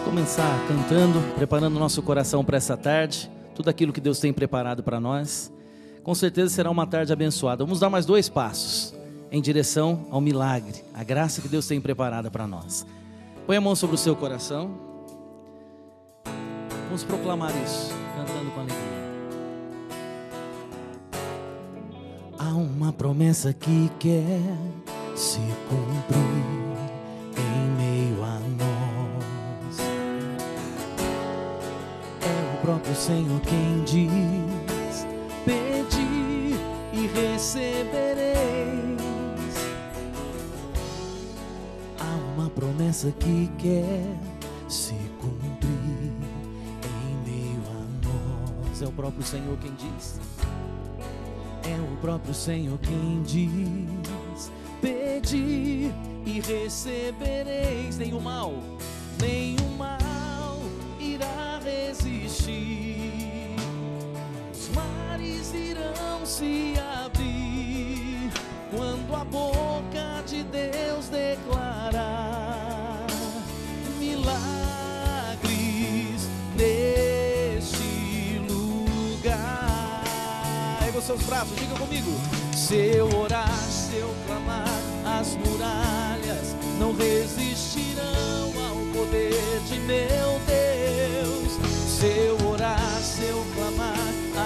começar cantando, preparando o nosso coração para essa tarde, tudo aquilo que Deus tem preparado para nós. Com certeza será uma tarde abençoada. Vamos dar mais 2 passos em direção ao milagre, a graça que Deus tem preparada para nós. Põe a mão sobre o seu coração. Vamos proclamar isso, cantando com alegria. Há uma promessa que quer se cumprir em meio a nós. É o próprio Senhor quem diz: pedi e recebereis. Há uma promessa que quer se cumprir em meio a nós. É o próprio Senhor quem diz. É o próprio Senhor quem diz: pedi e recebereis. Nenhum mal irá resistir. Os mares irão se abrir quando a boca de Deus declarar milagres neste lugar. Erga os seus braços, diga comigo. Se eu orar, se eu clamar, as muralhas não resistirão ao poder de meu Deus. Se eu orar, se eu clamar,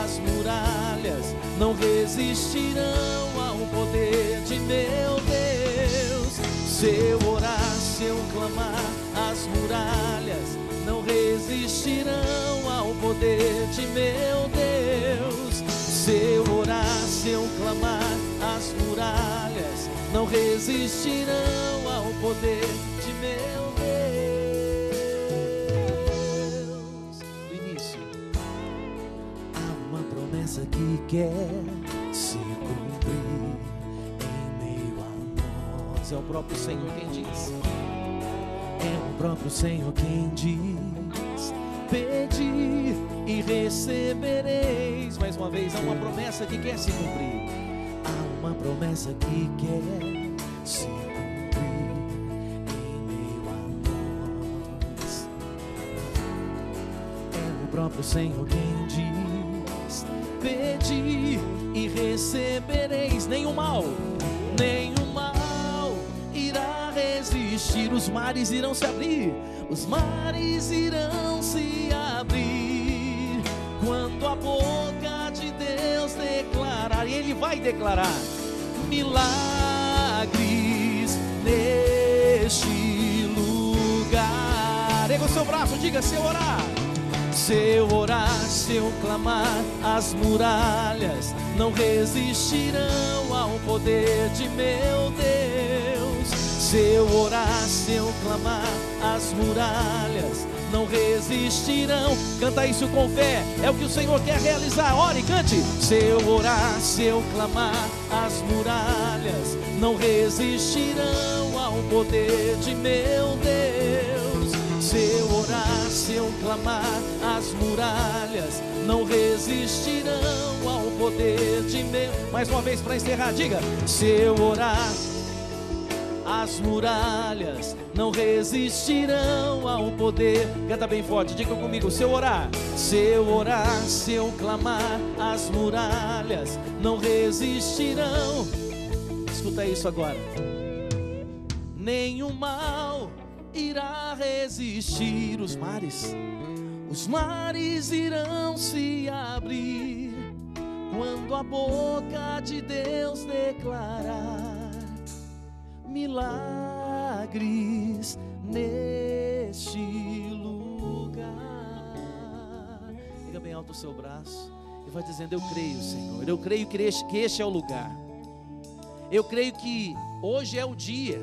as muralhas não resistirão ao poder de meu Deus. Se eu orar, se eu clamar, as muralhas não resistirão ao poder de meu Deus. Se eu orar, se eu clamar, as muralhas não resistirão ao poder de meu Deus. Do início. Há uma promessa que quer se cumprir em meio a nós. É o próprio Senhor quem diz. É o próprio Senhor quem diz: pedi e recebereis. Mais uma vez, há uma promessa que quer se cumprir. Há uma promessa que quer se cumprir em meio a nós. É o próprio Senhor quem diz: pedi e recebereis. Nenhum mal irá resistir. Os mares irão se abrir. Os mares irão se abrir quando a boca de Deus declarar. E Ele vai declarar milagres neste lugar. Erga o seu braço, diga: se eu orar, se eu orar, se eu clamar, as muralhas não resistirão ao poder de meu Deus. Se eu orar, se eu clamar, as muralhas não resistirão. Canta isso com fé, é o que o Senhor quer realizar. Ore e cante. Se eu orar, se eu clamar, as muralhas não resistirão ao poder de meu Deus. Se eu orar, se eu clamar, as muralhas não resistirão ao poder de meu. Mais uma vez para encerrar, diga: se eu orar, as muralhas não resistirão ao poder. Canta bem forte, diga comigo. Se eu orar, se eu clamar, as muralhas não resistirão. Escuta isso agora. Nenhum mal irá resistir. Os mares irão se abrir quando a boca de Deus declarar milagres neste lugar. Liga bem alto o seu braço e vai dizendo: eu creio, Senhor, eu creio que este é o lugar. Eu creio que hoje é o dia.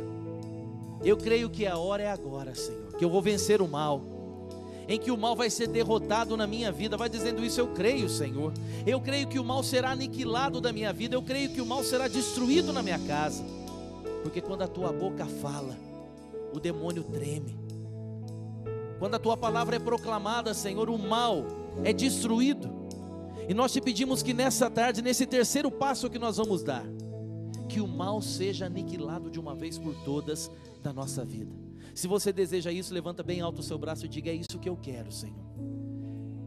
Eu creio que a hora é agora, Senhor, que eu vou vencer o mal, em que o mal vai ser derrotado na minha vida. Vai dizendo isso: eu creio, Senhor. Eu creio que o mal será aniquilado da minha vida. Eu creio que o mal será destruído na minha casa. Porque quando a tua boca fala, o demônio treme. Quando a tua palavra é proclamada, Senhor, o mal é destruído. E nós te pedimos que nessa tarde, nesse terceiro passo que nós vamos dar, que o mal seja aniquilado de uma vez por todas da nossa vida. Se você deseja isso, levanta bem alto o seu braço e diga: é isso que eu quero, Senhor.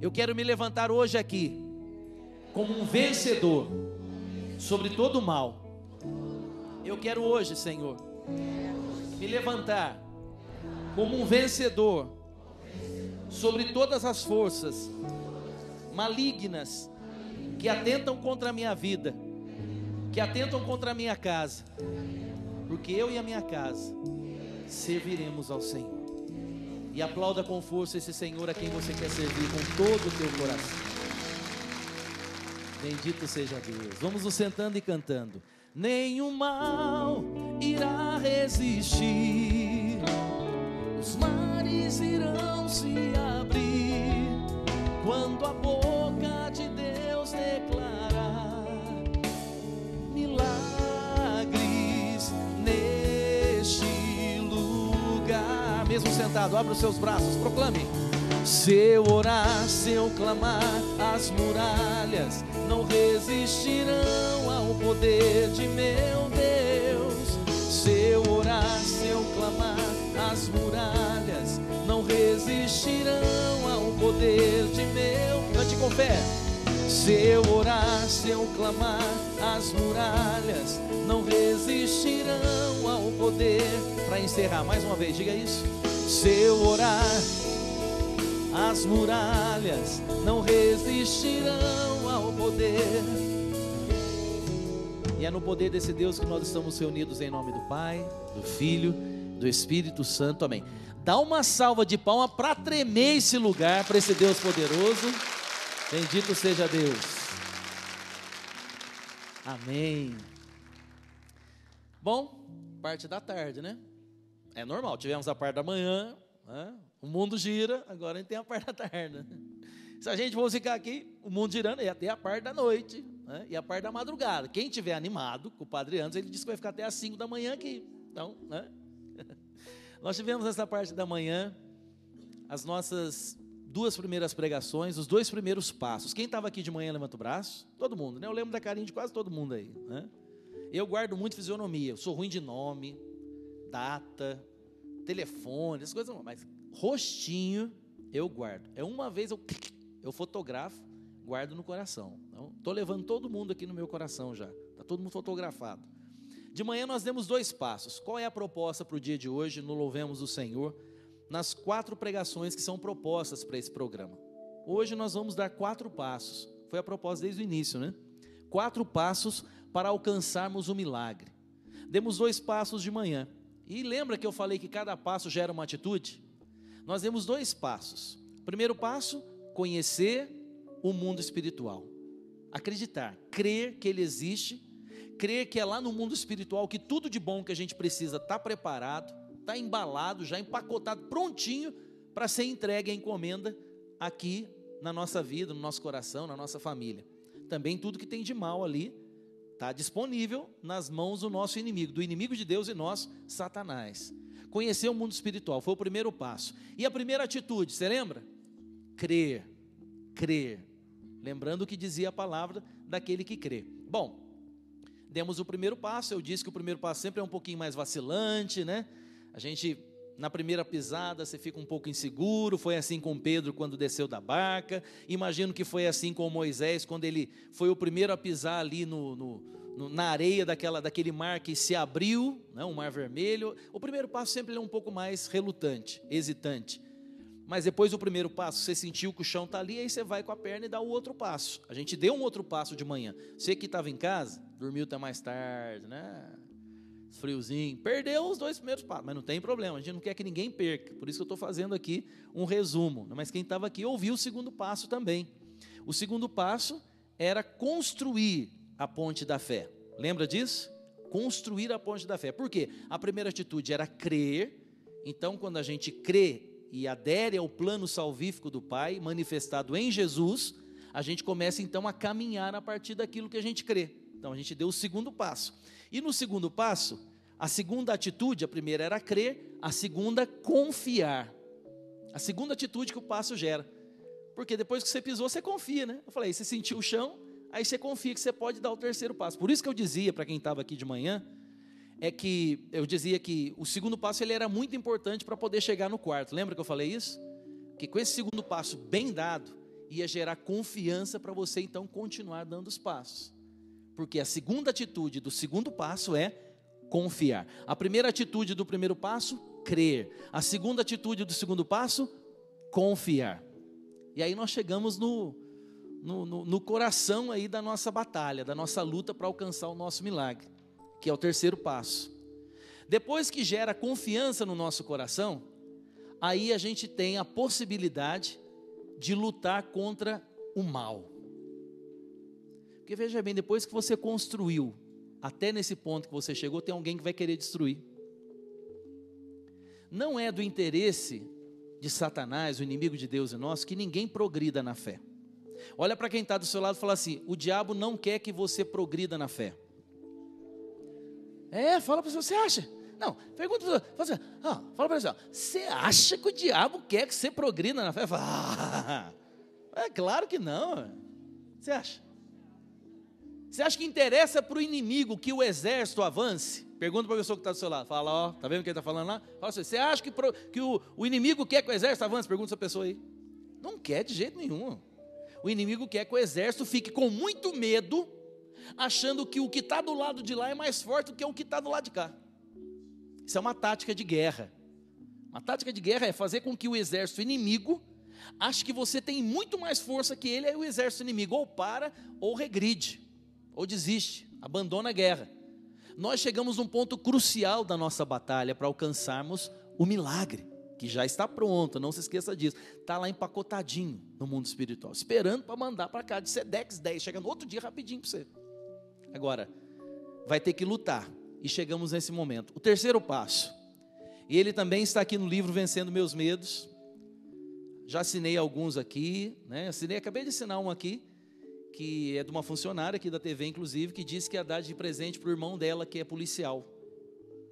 Eu quero me levantar hoje aqui como um vencedor sobre todo o mal. Eu quero hoje, Senhor, me levantar como um vencedor sobre todas as forças malignas que atentam contra a minha vida, que atentam contra a minha casa, porque eu e a minha casa serviremos ao Senhor. E aplauda com força esse Senhor a quem você quer servir com todo o teu coração. Bendito seja Deus. Vamos nos sentando e cantando. Nenhum mal irá resistir, os mares irão se abrir quando a boca de Deus declarar milagres neste lugar. Mesmo sentado, abra os seus braços, proclame. Se eu orar, se eu clamar, as muralhas não resistirão ao poder de meu Deus. Se eu orar, se eu clamar, as muralhas não resistirão ao poder de meu. Cante com fé. Se eu orar, se eu clamar, as muralhas não resistirão ao poder. Para encerrar, mais uma vez, diga isso. Se eu orar, as muralhas não resistirão ao poder. E é no poder desse Deus que nós estamos reunidos em nome do Pai, do Filho, do Espírito Santo, amém. Dá uma salva de palmas para tremer esse lugar, para esse Deus poderoso. Bendito seja Deus. Amém. Bom, parte da tarde, né? É normal, tivemos a parte da manhã, né? O mundo gira, agora a gente tem a parte da tarde, né? Se a gente fosse ficar aqui, o mundo girando, ia ter a parte da noite, né? E a parte da madrugada. Quem estiver animado com o Padre Anderson, ele disse que vai ficar até às 5 da manhã aqui. Então, né? Nós tivemos essa parte da manhã, as nossas 2 primeiras pregações, os 2 primeiros passos. Quem estava aqui de manhã, levanta o braço. Todo mundo, né? Eu lembro da carinha de quase todo mundo aí, né? Eu guardo muito fisionomia, eu sou ruim de nome, data, telefone, essas coisas, mas rostinho eu guardo. É uma vez eu fotografo, guardo no coração. Então, estou levando todo mundo aqui no meu coração já. Está todo mundo fotografado. De manhã nós demos 2 passos. Qual é a proposta para o dia de hoje? No Louvemos o Senhor, nas 4 pregações que são propostas para esse programa. Hoje nós vamos dar 4 passos. Foi a proposta desde o início, né? 4 passos para alcançarmos o milagre. Demos 2 passos de manhã. E lembra que eu falei que cada passo gera uma atitude? Nós demos 2 passos. Primeiro passo, conhecer o mundo espiritual. Acreditar, crer que ele existe, crer que é lá no mundo espiritual que tudo de bom que a gente precisa está preparado, está embalado, já empacotado, prontinho para ser entregue a encomenda aqui na nossa vida, no nosso coração, na nossa família. Também tudo que tem de mal ali está disponível nas mãos do nosso inimigo, do inimigo de Deus e nós, Satanás. Conhecer o mundo espiritual foi o primeiro passo. E a primeira atitude, você lembra? Crer, crer. Lembrando o que dizia a palavra daquele que crê. Bom, demos o primeiro passo. Eu disse que o primeiro passo sempre é um pouquinho mais vacilante, né? A gente, na primeira pisada, você fica um pouco inseguro. Foi assim com Pedro quando desceu da barca. Imagino que foi assim com Moisés quando ele foi o primeiro a pisar ali na areia daquele mar que se abriu, né, um mar vermelho. O primeiro passo sempre é um pouco mais relutante, hesitante. Mas depois do primeiro passo, você sentiu que o chão está ali, aí você vai com a perna e dá o outro passo. A gente deu um outro passo de manhã. Você que estava em casa, dormiu até mais tarde, né? Friozinho, perdeu os 2 primeiros passos, mas não tem problema, a gente não quer que ninguém perca. Por isso que eu estou fazendo aqui um resumo. Mas quem estava aqui ouviu o segundo passo também. O segundo passo era construir a ponte da fé. Lembra disso? Construir a ponte da fé. Por quê? A primeira atitude era crer. Então, quando a gente crê e adere ao plano salvífico do Pai, manifestado em Jesus, a gente começa então a caminhar a partir daquilo que a gente crê. Então, a gente deu o segundo passo. E no segundo passo, a segunda atitude, a primeira era crer, a segunda, confiar. A segunda atitude que o passo gera. Porque depois que você pisou, você confia, né? Eu falei, você sentiu o chão, aí você confia que você pode dar o terceiro passo. Por isso que eu dizia para quem estava aqui de manhã, é que eu dizia que o segundo passo ele era muito importante para poder chegar no quarto. Lembra que eu falei isso? Que com esse segundo passo bem dado, ia gerar confiança para você então continuar dando os passos. Porque a segunda atitude do segundo passo é confiar. A primeira atitude do primeiro passo, crer. A segunda atitude do segundo passo, confiar. E aí nós chegamos no coração aí da nossa batalha, da nossa luta para alcançar o nosso milagre, que é o terceiro passo. Depois que gera confiança no nosso coração, aí a gente tem a possibilidade de lutar contra o mal. Porque veja bem, depois que você construiu, até nesse ponto que você chegou, tem alguém que vai querer destruir. Não é do interesse de Satanás, o inimigo de Deus e nosso, que ninguém progrida na fé. Olha para quem está do seu lado e fala assim: o diabo não quer que você progrida na fé. Fala para você, você acha? Não, pergunta para você, fala para você, você acha que o diabo quer que você progrida na fé? Fala, é claro que não. Você acha? Você acha que interessa para o inimigo que o exército avance? Pergunta para a pessoa que está do seu lado. Fala, tá vendo o que ele está falando lá? Fala assim, você acha que o inimigo quer que o exército avance? Pergunta essa pessoa aí. Não quer de jeito nenhum. O inimigo quer que o exército fique com muito medo, achando que o que está do lado de lá é mais forte do que o que está do lado de cá. Isso é uma tática de guerra. Uma tática de guerra é fazer com que o exército inimigo ache que você tem muito mais força que ele, aí o exército inimigo ou para, ou regride, ou desiste, abandona a guerra. Nós chegamos num ponto crucial da nossa batalha para alcançarmos o milagre, que já está pronto, não se esqueça disso. Está lá empacotadinho no mundo espiritual, esperando para mandar para cá de Sedex 10, chega no outro dia rapidinho para você. Agora, vai ter que lutar, e chegamos nesse momento. O terceiro passo, e ele também está aqui no livro Vencendo Meus Medos. Já assinei alguns aqui, né? Acabei de assinar um aqui, que é de uma funcionária aqui da TV, inclusive, que disse que ia dar de presente para o irmão dela, que é policial.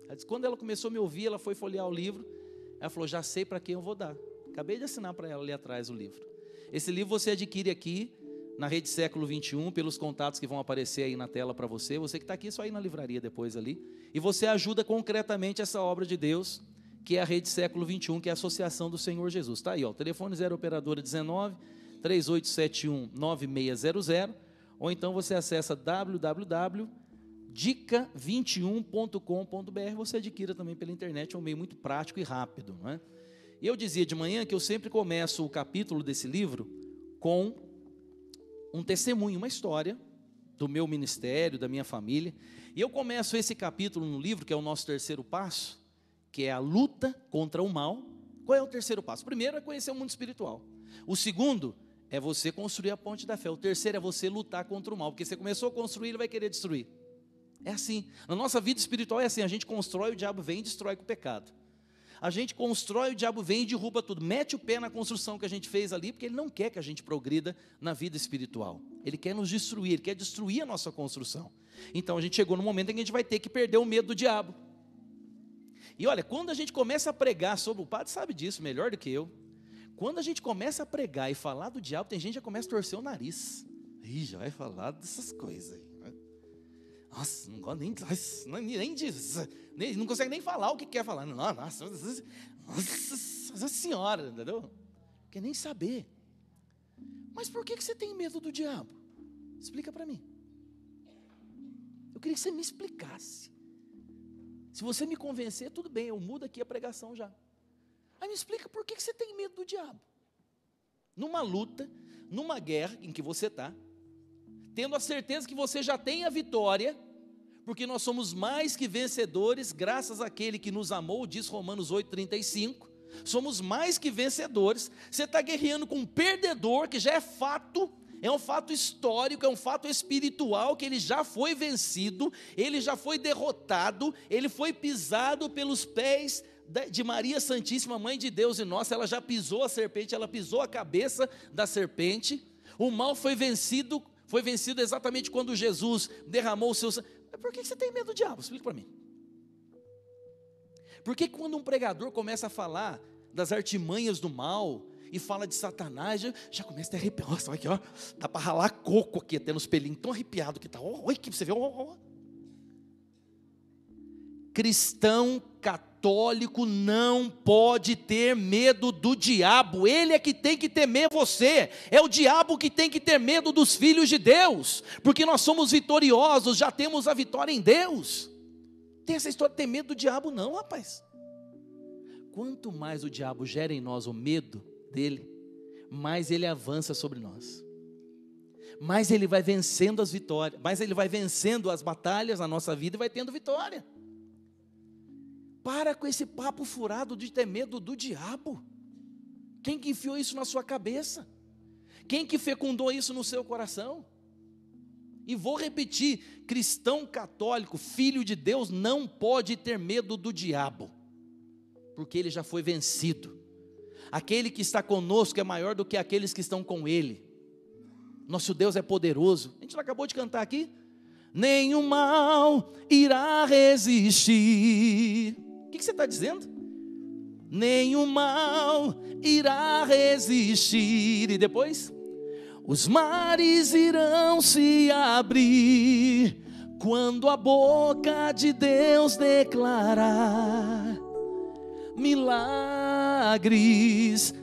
Ela disse, quando ela começou a me ouvir, ela foi folhear o livro, ela falou, já sei para quem eu vou dar. Acabei de assinar para ela ali atrás o livro. Esse livro você adquire aqui, na Rede Século 21, pelos contatos que vão aparecer aí na tela para você. Você que está aqui, é só ir na livraria depois ali. E você ajuda concretamente essa obra de Deus, que é a Rede Século 21, que é a Associação do Senhor Jesus. Está aí, ó, telefone 0 operadora 19 3871 9600, ou então você acessa www.dica21.com.br. Você adquira também pela internet, é um meio muito prático e rápido, não é? E eu dizia de manhã que eu sempre começo o capítulo desse livro com um testemunho, uma história do meu ministério, da minha família. E eu começo esse capítulo no livro, que é o nosso terceiro passo, que é a luta contra o mal. Qual é o terceiro passo? O primeiro é conhecer o mundo espiritual. O segundo é você construir a ponte da fé. O terceiro é você lutar contra o mal, porque você começou a construir, ele vai querer destruir. É assim, na nossa vida espiritual é assim, a gente constrói, o diabo vem e destrói com o pecado. A gente constrói, o diabo vem e derruba tudo, mete o pé na construção que a gente fez ali, porque ele não quer que a gente progrida na vida espiritual. Ele quer nos destruir, ele quer destruir a nossa construção. Então a gente chegou no momento em que a gente vai ter que perder o medo do diabo. E olha, quando a gente começa a pregar sobre, o padre sabe disso melhor do que eu, quando a gente começa a pregar e falar do diabo, tem gente que já começa a torcer o nariz. Ih, já vai falar dessas coisas aí. Nossa, não gosta nem disso. Não consegue nem falar o que quer falar. Nossa senhora, entendeu? Quer nem saber. Mas por que você tem medo do diabo? Explica para mim. Eu queria que você me explicasse. Se você me convencer, tudo bem, eu mudo aqui a pregação já. Aí me explica por que você tem medo do diabo. Numa luta, numa guerra em que você está, tendo a certeza que você já tem a vitória, porque nós somos mais que vencedores, graças àquele que nos amou, diz Romanos 8,35, somos mais que vencedores. Você está guerreando com um perdedor, que já é fato, é um fato histórico, é um fato espiritual, que ele já foi vencido, ele já foi derrotado, ele foi pisado pelos pés de Maria Santíssima, Mãe de Deus e nossa. Ela já pisou a serpente, ela pisou a cabeça da serpente. O mal foi vencido exatamente quando Jesus derramou o seu sangue. Por que você tem medo do diabo? Explica para mim. Por que quando um pregador começa a falar das artimanhas do mal e fala de Satanás, já começa a arrepiar? Nossa, olha aqui, ó, dá para ralar coco aqui, até nos pelinhos, tão arrepiado que está. Olha aqui, você vê. cristão católico não pode ter medo do diabo. Ele é que tem que temer você. É o diabo que tem que ter medo dos filhos de Deus, porque nós somos vitoriosos, já temos a vitória em Deus. Tem essa história de ter medo do diabo não, rapaz. Quanto mais o diabo gera em nós o medo dele, mais ele avança sobre nós, mais ele vai vencendo as vitórias, mais ele vai vencendo as batalhas na nossa vida e vai tendo vitória. Para com esse papo furado de ter medo do diabo. Quem que enfiou isso na sua cabeça? Quem que fecundou isso no seu coração? E vou repetir, cristão católico, filho de Deus, não pode ter medo do diabo, porque ele já foi vencido. Aquele que está conosco é maior do que aqueles que estão com ele. Nosso Deus é poderoso. A gente não acabou de cantar aqui? Nenhum mal irá resistir. O que você está dizendo? Nenhum mal irá resistir. E depois? Os mares irão se abrir quando a boca de Deus declarar milagres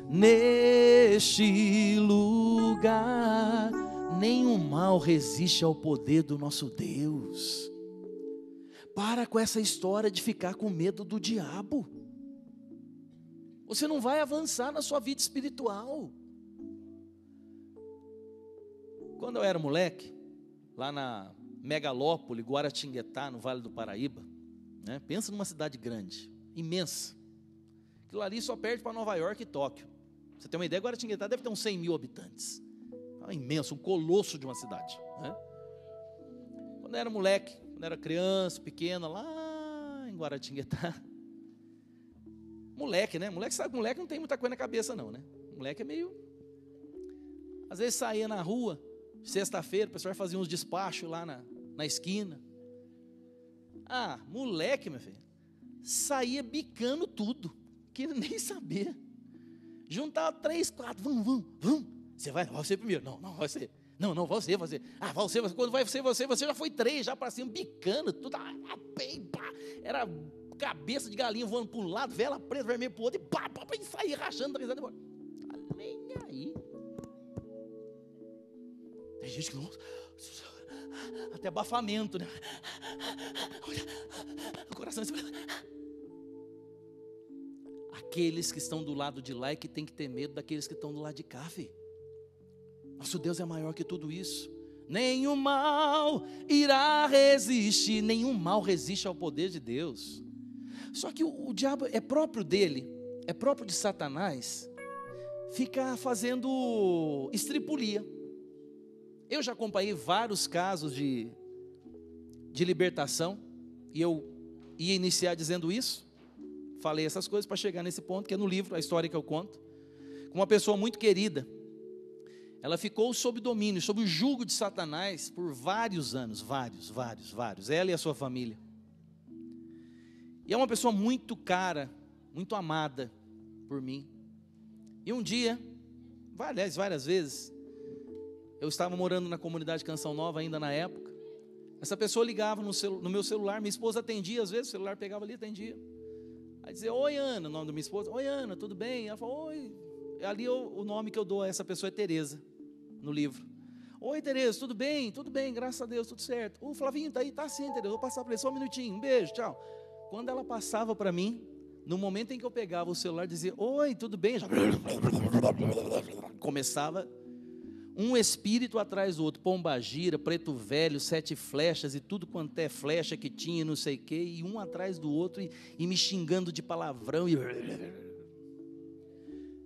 neste lugar. Nenhum mal resiste ao poder do nosso Deus. Para com essa história de ficar com medo do diabo. Você não vai avançar na sua vida espiritual. Quando eu era moleque, lá na megalópole Guaratinguetá, no Vale do Paraíba, né? Pensa numa cidade grande, imensa. Aquilo ali só perde para Nova York e Tóquio. Você tem uma ideia, Guaratinguetá deve ter uns 100 mil habitantes. É imenso, um colosso de uma cidade, né? Quando eu era moleque, quando eu era criança, pequena, lá em Guaratinguetá, moleque, né? Moleque sabe que moleque não tem muita coisa na cabeça não, né? Moleque é meio... Às vezes saía na rua, sexta-feira, o pessoal fazia uns despachos lá na esquina. Ah, moleque, meu filho, saía bicando tudo, queria nem saber. Juntava 3, 4, vamos. Você vai primeiro. Não, você. Não, você. Ah, você. Quando vai você já foi 3, já para cima, bicando, tudo. Era cabeça de galinha voando para um lado, vela preta, vermelho para o outro, e sair rachando da risada embora. Nem aí. Tem gente que não... Até abafamento, né? O coração... Aqueles que estão do lado de lá é que tem que ter medo daqueles que estão do lado de cá, filho. Nosso Deus é maior que tudo isso. Nenhum mal irá resistir. Nenhum mal resiste ao poder de Deus. Só que o diabo é próprio dele, é próprio de Satanás, ficar fazendo estripulia. Eu já acompanhei vários casos de libertação, e eu ia iniciar dizendo isso. Falei essas coisas para chegar nesse ponto, que é no livro, a história que eu conto. Com uma pessoa muito querida, ela ficou sob domínio, sob o jugo de Satanás por vários anos, vários, ela e a sua família. E é uma pessoa muito cara, muito amada por mim. E um dia, várias vezes, eu estava morando na comunidade Canção Nova ainda na época. Essa pessoa ligava no meu celular, minha esposa atendia, às vezes o celular pegava ali e atendia. Aí dizia, oi Ana, o nome da minha esposa, oi Ana, tudo bem? Ela falou, oi. Ali o nome que eu dou a essa pessoa é Tereza, no livro. Oi Tereza, tudo bem, graças a Deus, tudo certo. O Flavinho tá aí? Tá sim, Tereza, vou passar para ele só um minutinho, um beijo, tchau. Quando ela passava para mim, no momento em que eu pegava o celular, dizia, oi, tudo bem? Já... Começava um espírito atrás do outro, pombagira, preto velho, 7 flechas e tudo quanto é flecha que tinha, não sei o quê, e um atrás do outro e me xingando de palavrão. E...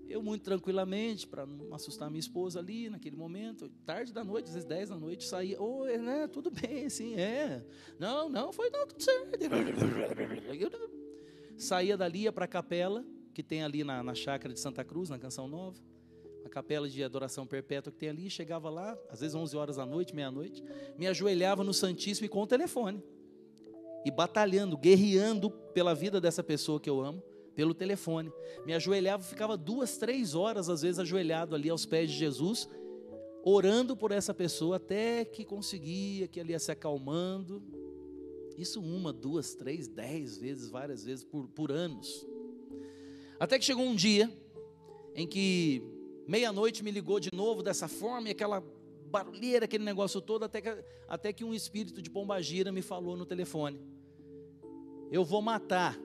Eu muito tranquilamente, para não assustar minha esposa ali naquele momento, tarde da noite, às vezes 10 da noite, saía, oi, né, tudo bem, assim, não, tudo certo. Saía dali, ia para a capela, que tem ali na chácara de Santa Cruz, na Canção Nova, a capela de adoração perpétua que tem ali, chegava lá, às vezes 11 horas da noite, meia-noite, me ajoelhava no Santíssimo e com o telefone, e batalhando, guerreando pela vida dessa pessoa que eu amo, pelo telefone, me ajoelhava, ficava 2, 3 horas, às vezes ajoelhado ali aos pés de Jesus, orando por essa pessoa, até que conseguia, que ele ia se acalmando, Isso 1, 2, 3, 10 vezes, várias vezes, por anos. Até que chegou um dia em que meia-noite me ligou de novo dessa forma, e aquela barulheira, aquele negócio todo, até que um espírito de pombagira me falou no telefone: eu vou matar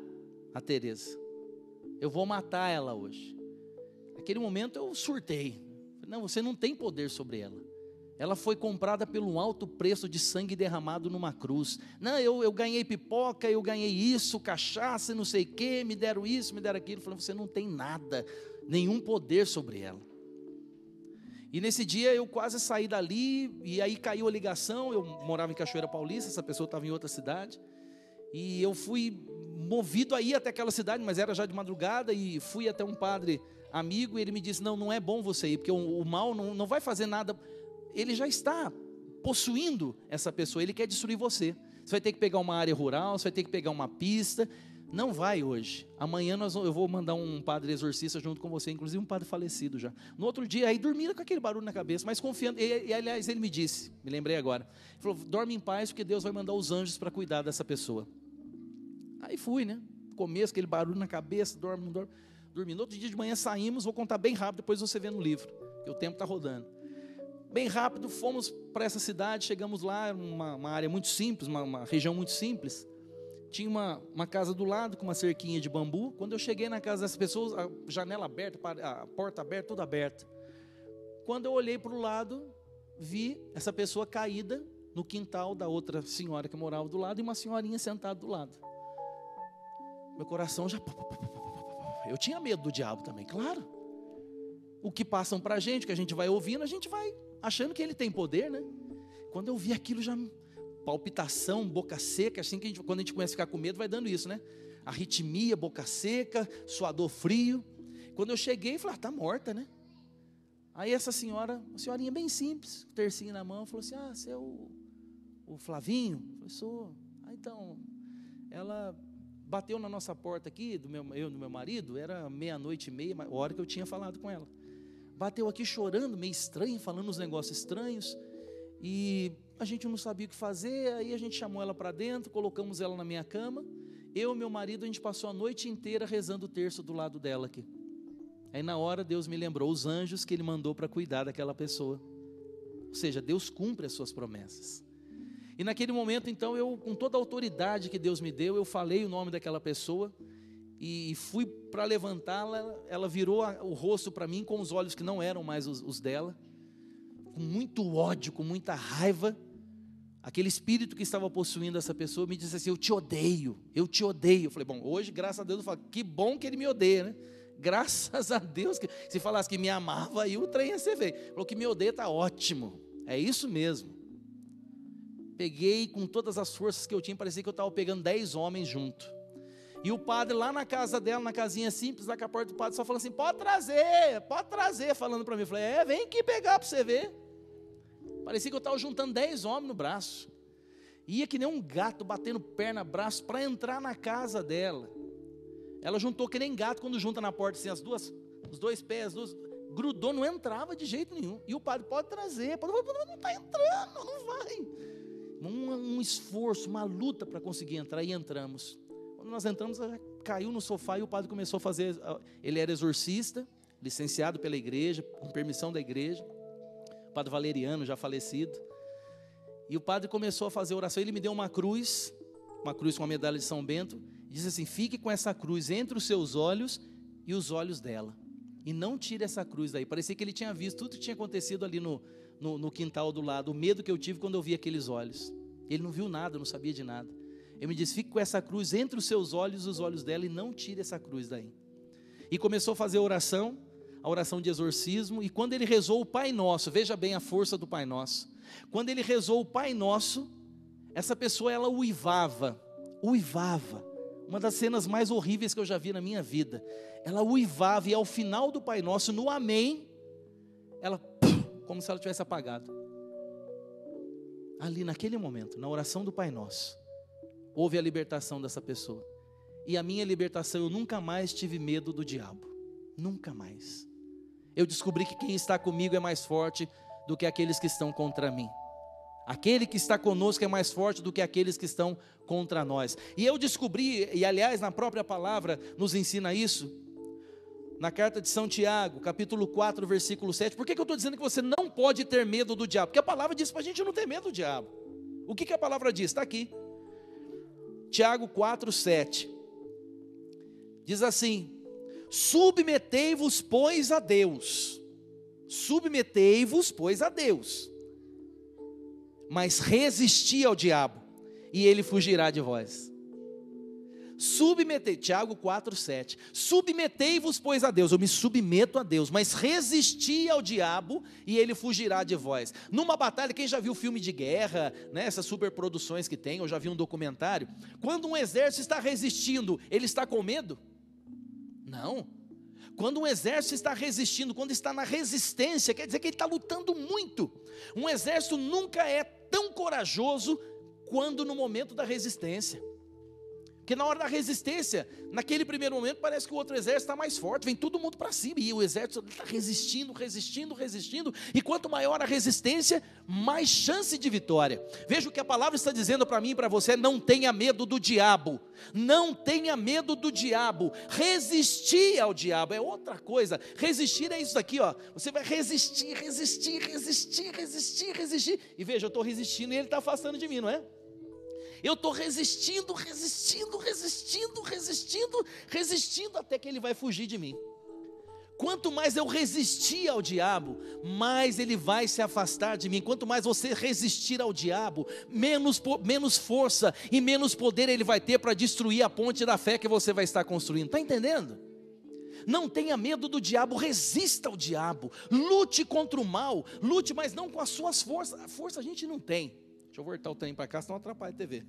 a Tereza, eu vou matar ela hoje. Naquele momento eu surtei. Não, você não tem poder sobre ela. Ela foi comprada pelo alto preço de sangue derramado numa cruz. Não, eu ganhei pipoca, eu ganhei isso, cachaça, não sei o quê, me deram isso, me deram aquilo. Falei, você não tem nada, nenhum poder sobre ela. E nesse dia eu quase saí dali, e aí caiu a ligação. Eu morava em Cachoeira Paulista, essa pessoa estava em outra cidade. E eu fui movido a ir até aquela cidade, mas era já de madrugada, e fui até um padre amigo, e ele me disse, não é bom você ir, porque o mal não vai fazer nada. Ele já está possuindo essa pessoa, ele quer destruir você. Você vai ter que pegar uma área rural, você vai ter que pegar uma pista. Não vai hoje. Amanhã eu vou mandar um padre exorcista junto com você, inclusive um padre falecido já. No outro dia, aí dormindo com aquele barulho na cabeça, mas confiando. E aliás, ele me disse, me lembrei agora, ele falou, dorme em paz, porque Deus vai mandar os anjos para cuidar dessa pessoa. Aí fui, né? Começo, aquele barulho na cabeça, dorme, não dorme. Dormi. No outro dia de manhã saímos, vou contar bem rápido, depois você vê no livro, porque o tempo está rodando. Bem rápido, fomos para essa cidade, chegamos lá, uma área muito simples, uma região muito simples. Tinha uma casa do lado, com uma cerquinha de bambu. Quando eu cheguei na casa dessas pessoas, a janela aberta, a porta aberta, tudo aberto. Quando eu olhei para o lado, vi essa pessoa caída no quintal da outra senhora que morava do lado, e uma senhorinha sentada do lado. Meu coração já... Eu tinha medo do diabo também, claro. O que passam para a gente, que a gente vai ouvindo, a gente vai achando que ele tem poder, né? Quando eu vi aquilo, já palpitação, boca seca, assim que quando a gente começa a ficar com medo, vai dando isso, né? Arritmia, boca seca, suador frio. Quando eu cheguei, falei, tá morta, né? Aí essa senhora, uma senhorinha bem simples, tercinho na mão, falou assim, você é o Flavinho? Eu falei, sou. Então, ela bateu na nossa porta aqui, eu e do meu marido, era 00:30, a hora que eu tinha falado com ela. Bateu aqui chorando, meio estranho, falando uns negócios estranhos, e a gente não sabia o que fazer. Aí a gente chamou ela para dentro, colocamos ela na minha cama. Eu e meu marido, a gente passou a noite inteira rezando o terço do lado dela aqui. Aí na hora Deus me lembrou os anjos que Ele mandou para cuidar daquela pessoa. Ou seja, Deus cumpre as suas promessas. E naquele momento então, eu, com toda a autoridade que Deus me deu, eu falei o nome daquela pessoa, e fui para levantá-la. Ela virou o rosto para mim com os olhos que não eram mais os dela, com muito ódio, com muita raiva. Aquele espírito que estava possuindo essa pessoa me disse assim, eu te odeio. Eu falei, bom, hoje graças a Deus eu falo, que bom que ele me odeia, né? Graças a Deus, que se falasse que me amava, aí o trem ia ser feio. Falou que me odeia, está ótimo, é isso mesmo. Peguei com todas as forças que eu tinha, parecia que eu estava pegando 10 homens junto. E o padre lá na casa dela, na casinha simples, lá com a porta do padre, só falou assim, pode trazer, falando para mim. Eu falei, vem aqui pegar para você ver. Parecia que eu estava juntando 10 homens no braço. Ia que nem um gato, batendo perna, braço, para entrar na casa dela. Ela juntou que nem gato, quando junta na porta, assim, os dois pés, grudou, não entrava de jeito nenhum. E o padre, pode trazer, não está entrando, não vai. Um esforço, uma luta para conseguir entrar, e entramos. Quando nós entramos, ela caiu no sofá, e o padre começou a fazer, ele era exorcista, licenciado pela igreja, com permissão da igreja, o padre Valeriano, já falecido, e o padre começou a fazer oração. Ele me deu uma cruz com a medalha de São Bento, e disse assim, fique com essa cruz entre os seus olhos e os olhos dela, e não tire essa cruz daí. Parecia que ele tinha visto tudo que tinha acontecido ali no quintal do lado, o medo que eu tive quando eu vi aqueles olhos. Ele não viu nada, não sabia de nada. Ele me disse, fique com essa cruz entre os seus olhos e os olhos dela, e não tire essa cruz daí. E começou a fazer a oração de exorcismo. E quando ele rezou o Pai Nosso, veja bem a força do Pai Nosso. Quando ele rezou o Pai Nosso, essa pessoa, ela uivava. Uma das cenas mais horríveis que eu já vi na minha vida. Ela uivava, e ao final do Pai Nosso, no amém, ela, como se ela tivesse apagado. Ali naquele momento, na oração do Pai Nosso, houve a libertação dessa pessoa. E a minha libertação, eu nunca mais tive medo do diabo. Nunca mais. Eu descobri que quem está comigo é mais forte do que aqueles que estão contra mim. Aquele que está conosco é mais forte do que aqueles que estão contra nós. E eu descobri, e aliás na própria palavra nos ensina isso, na carta de São Tiago, capítulo 4, versículo 7. Por que eu estou dizendo que você não pode ter medo do diabo? Porque a palavra diz para a gente não ter medo do diabo. O que a palavra diz? Está aqui. Tiago 4, 7. Diz assim: submetei-vos, pois, a Deus. Submetei-vos, pois, a Deus. Mas resisti ao diabo, e ele fugirá de vós. Tiago 4, 7. Submetei-vos, pois, a Deus. Eu me submeto a Deus, mas resisti ao diabo, e ele fugirá de vós. Numa batalha, quem já viu filme de guerra, né, essas superproduções que tem, ou já viu um documentário, quando um exército está resistindo, ele está com medo? Não. Quando um exército está resistindo, quando está na resistência, quer dizer que ele está lutando muito. Um exército nunca é tão corajoso quando no momento da resistência. Porque na hora da resistência, naquele primeiro momento, parece que o outro exército está mais forte, vem todo mundo para cima, e o exército está resistindo, e quanto maior a resistência, mais chance de vitória. Veja o que a palavra está dizendo para mim e para você: não tenha medo do diabo, não tenha medo do diabo, resistir ao diabo é outra coisa. Resistir é isso aqui, ó. Você vai resistir, e veja, eu estou resistindo e ele está afastando de mim, não é? Eu estou resistindo, até que ele vai fugir de mim. Quanto mais eu resistir ao diabo, mais ele vai se afastar de mim. Quanto mais você resistir ao diabo, menos força e menos poder ele vai ter para destruir a ponte da fé que você vai estar construindo. Está entendendo? Não tenha medo do diabo, resista ao diabo, lute contra o mal, lute, mas não com as suas forças. A força a gente não tem. Deixa eu voltar o trem para cá, senão atrapalha a TV.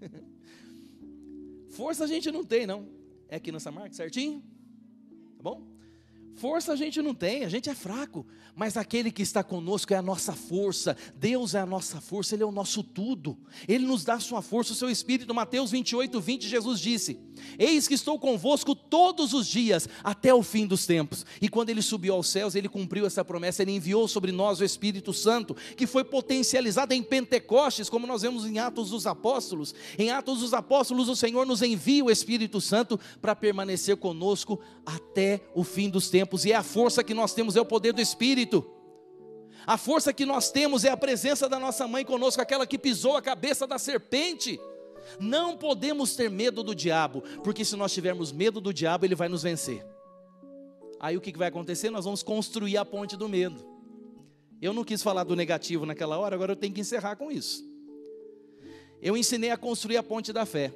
Força a gente não tem, não. É aqui nessa marca, certinho? Tá bom? Força a gente não tem, a gente é fraco. Mas aquele que está conosco é a nossa força. Deus é a nossa força, Ele é o nosso tudo. Ele nos dá a sua força, o seu Espírito. Mateus 28, 20, Jesus disse: eis que estou convosco todos os dias, até o fim dos tempos. E quando Ele subiu aos céus, Ele cumpriu essa promessa. Ele enviou sobre nós o Espírito Santo, que foi potencializado em Pentecostes, como nós vemos em Atos dos Apóstolos. Em Atos dos Apóstolos, o Senhor nos envia o Espírito Santo para permanecer conosco até o fim dos tempos. E é a força que nós temos, é o poder do Espírito. A força que nós temos é a presença da nossa mãe conosco, aquela que pisou a cabeça da serpente. Não podemos ter medo do diabo, porque se nós tivermos medo do diabo, ele vai nos vencer. Aí o que vai acontecer? Nós vamos construir a ponte do medo. Eu não quis falar do negativo naquela hora, agora eu tenho que encerrar com isso. Eu ensinei a construir a ponte da fé.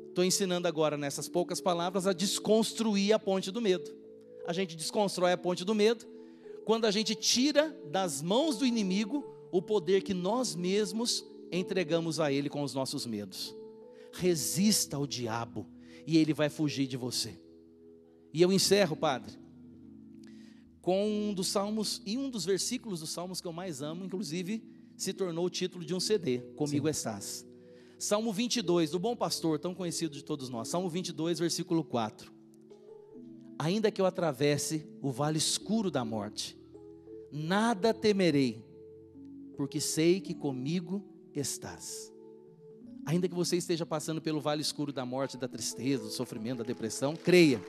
Estou ensinando agora, nessas poucas palavras, a desconstruir a ponte do medo. A gente desconstrói a ponte do medo quando a gente tira das mãos do inimigo o poder que nós mesmos entregamos a ele com os nossos medos. Resista ao diabo e ele vai fugir de você. E eu encerro, padre, com um dos salmos, e um dos versículos dos salmos que eu mais amo, inclusive se tornou o título de um CD, Comigo Sim. Estás. Salmo 22, do Bom Pastor, tão conhecido de todos nós. Salmo 22, versículo 4. Ainda que eu atravesse o vale escuro da morte, nada temerei, porque sei que comigo estás. Ainda que você esteja passando pelo vale escuro da morte, da tristeza, do sofrimento, da depressão, creia,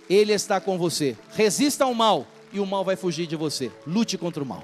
Ele está com você. Resista ao mal, e o mal vai fugir de você. Lute contra o mal.